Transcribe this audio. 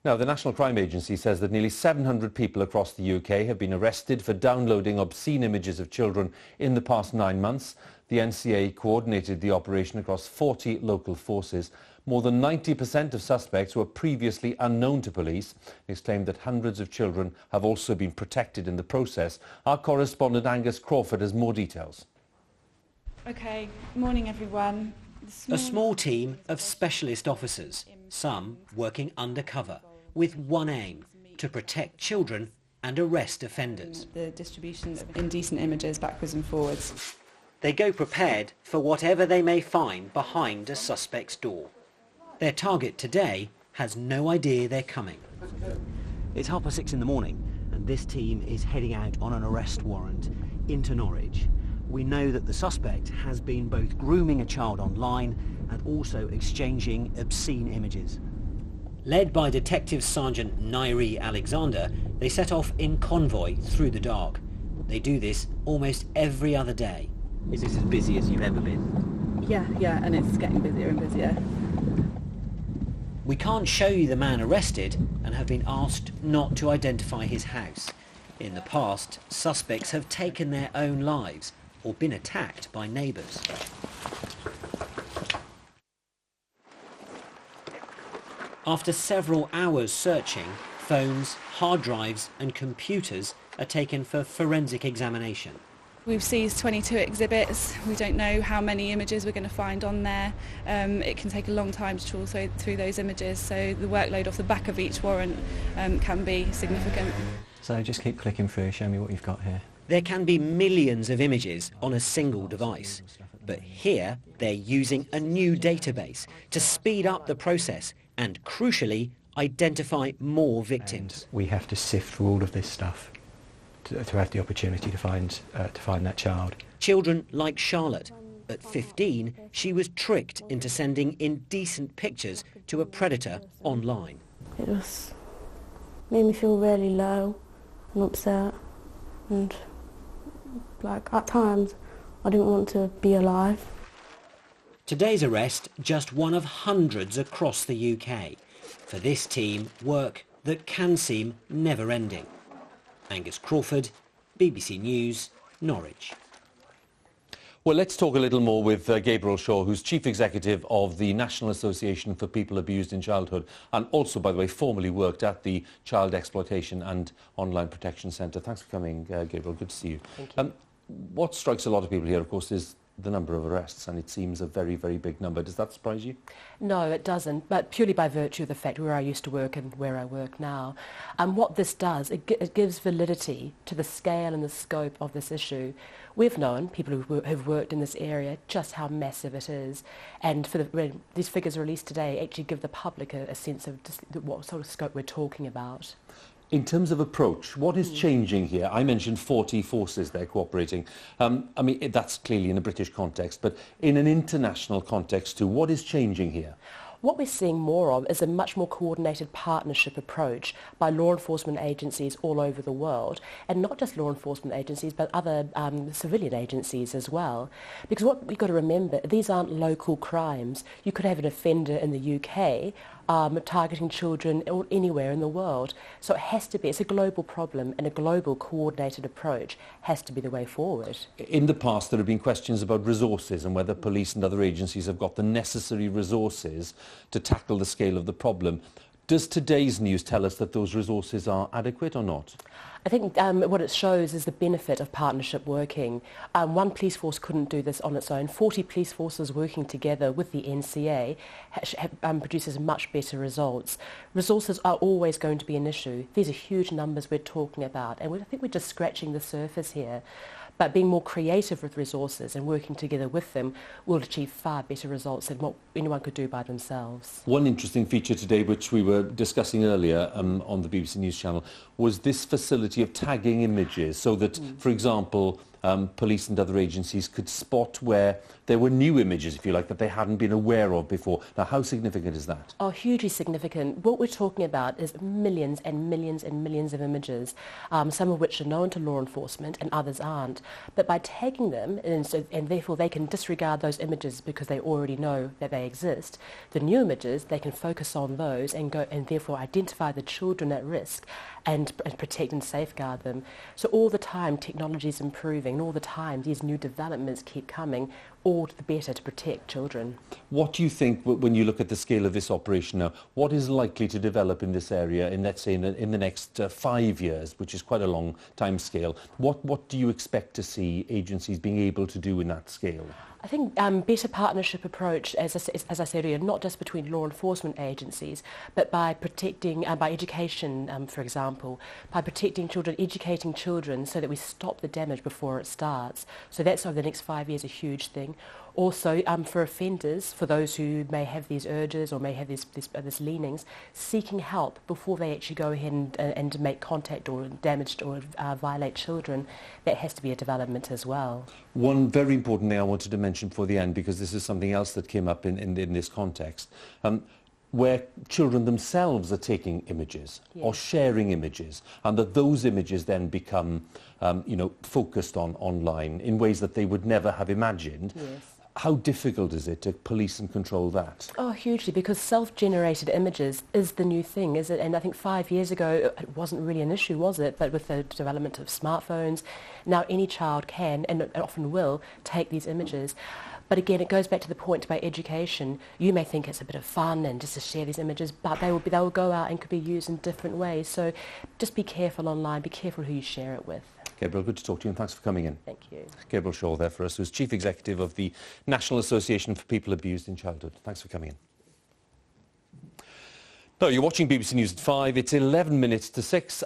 Now, the National Crime Agency says that nearly 700 people across the UK have been arrested for downloading obscene images of children in the past 9 months. The NCA coordinated the operation across 40 local forces. More than 90% of suspects were previously unknown to police. It's claimed that hundreds of children have also been protected in the process. Our correspondent Angus Crawford has more details. Okay, morning everyone. A small team of specialist officers, some working undercover, with one aim: to protect children and arrest offenders. The distribution of indecent images backwards and forwards. They go prepared for whatever they may find behind a suspect's door. Their target today has no idea they're coming. It's 6:30 in the morning and this team is heading out on an arrest warrant into Norwich. We know that the suspect has been both grooming a child online and also exchanging obscene images. Led by Detective Sergeant Nairi Alexander, they set off in convoy through the dark. They do this almost every other day. Is this as busy as you've ever been? Yeah, and it's getting busier and busier. We can't show you the man arrested and have been asked not to identify his house. In the past, suspects have taken their own lives or been attacked by neighbours. After several hours searching, phones, hard drives and computers are taken for forensic examination. We've seized 22 exhibits. We don't know how many images we're going to find on there. It can take a long time to trawl through those images, so the workload off the back of each warrant can be significant. So just keep clicking through, show me what you've got here. There can be millions of images on a single device, but here they're using a new database to speed up the process and, crucially, identify more victims. And we have to sift through all of this stuff to have the opportunity to find that child. Children like Charlotte. At 15, she was tricked into sending indecent pictures to a predator online. It just made me feel really low and upset, and at times I didn't want to be alive. Today's arrest, just one of hundreds across the UK. For this team, work that can seem never-ending. Angus Crawford, BBC News, Norwich. Well, let's talk a little more with Gabriel Shaw, who's Chief Executive of the National Association for People Abused in Childhood, and also, by the way, formerly worked at the Child Exploitation and Online Protection Centre. Thanks for coming, Gabriel. Good to see you. Thank you. What strikes a lot of people here, of course, is the number of arrests, and it seems a very, very big number. Does that surprise you? No, it doesn't, but purely by virtue of the fact where I used to work and where I work now. And what this does, it gives validity to the scale and the scope of this issue. We've known, people who have worked in this area, just how massive it is. And when these figures are released today, actually give the public a sense of just what sort of scope we're talking about. In terms of approach, what is changing here? I mentioned 40 forces there cooperating. I mean, that's clearly in a British context, but in an international context too, what is changing here? What we're seeing more of is a much more coordinated partnership approach by law enforcement agencies all over the world, and not just law enforcement agencies but other civilian agencies as well. Because what we've got to remember, these aren't local crimes. You could have an offender in the UK targeting children anywhere in the world. So it has to be, it's a global problem, and a global coordinated approach has to be the way forward. In the past there have been questions about resources and whether police and other agencies have got the necessary resources to tackle the scale of the problem. Does today's news tell us that those resources are adequate or not? I think what it shows is the benefit of partnership working. One police force couldn't do this on its own. 40 police forces working together with the NCA produces much better results. Resources are always going to be an issue. These are huge numbers we're talking about, and I think we're just scratching the surface here. But being more creative with resources and working together with them will achieve far better results than what anyone could do by themselves. One interesting feature today, which we were discussing earlier on the BBC News channel, was this facility of tagging images so that, for example, police and other agencies could spot where there were new images, if you like, that they hadn't been aware of before. Now, how significant is that? Oh, hugely significant. What we're talking about is millions and millions and millions of images, some of which are known to law enforcement and others aren't. But by tagging them, and therefore they can disregard those images because they already know that they exist, the new images, they can focus on those and therefore identify the children at risk and protect and safeguard them. So all the time technology is improving, and all the time these new developments keep coming, all the better to protect children. What do you think, when you look at the scale of this operation now, what is likely to develop in this area in, let's say, in the next 5 years, which is quite a long time scale? What do you expect to see agencies being able to do in that scale? I think better partnership approach, as I said earlier, not just between law enforcement agencies, but by protecting, by education, for example, by protecting children, educating children so that we stop the damage before it starts. So that's over the next 5 years a huge thing. Also, for offenders, for those who may have these urges or may have these leanings, seeking help before they actually go ahead and make contact or damage or violate children, that has to be a development as well. One very important thing I wanted to mention before the end, because this is something else that came up in this context, where children themselves are taking images or sharing images, and that those images then become focused on online in ways that they would never have imagined. Yes. How difficult is it to police and control that? Oh, hugely, because self-generated images is the new thing, is it? And I think 5 years ago it wasn't really an issue, was it? But with the development of smartphones, now any child can, and often will, take these images. But again, it goes back to the point about education. You may think it's a bit of fun and just to share these images, but they will go out and could be used in different ways. So just be careful online, be careful who you share it with. Gabrielle, good to talk to you, and thanks for coming in. Thank you. Gabrielle Shaw there for us, who's Chief Executive of the National Association for People Abused in Childhood. Thanks for coming in. No, you're watching BBC News at 5. It's 11 minutes to 6.